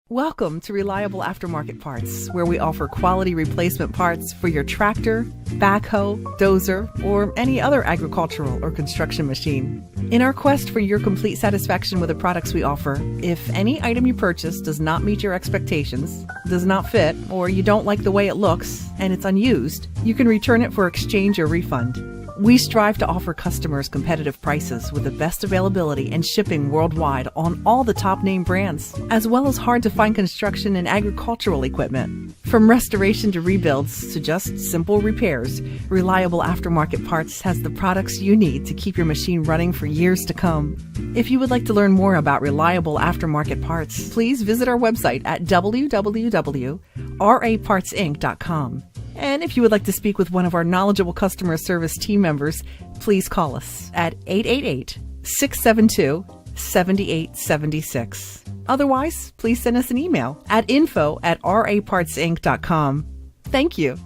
Welcome to Reliable Aftermarket Parts, where we offer quality replacement parts for your tractor, backhoe, dozer, or any other agricultural or construction machine. In our quest for your complete satisfaction with the products we offer, if any item you purchase does not meet your expectations, does not fit, or you don't like the way it looks, and it's unused, you can return it for exchange or refund. We strive to offer customers competitive prices with the best availability and shipping worldwide on all the top name brands, as well as hard-to-find construction and agricultural equipment. From restoration to rebuilds to just simple repairs, Reliable Aftermarket Parts has the products you need to keep your machine running for years to come. If you would like to learn more about Reliable Aftermarket Parts, please visit our website at www.rapartsinc.com. And if you would like to speak with one of our knowledgeable customer service team members, please call us at 888-672-7876. Otherwise, please send us an email at info@rapartsinc.com. Thank you.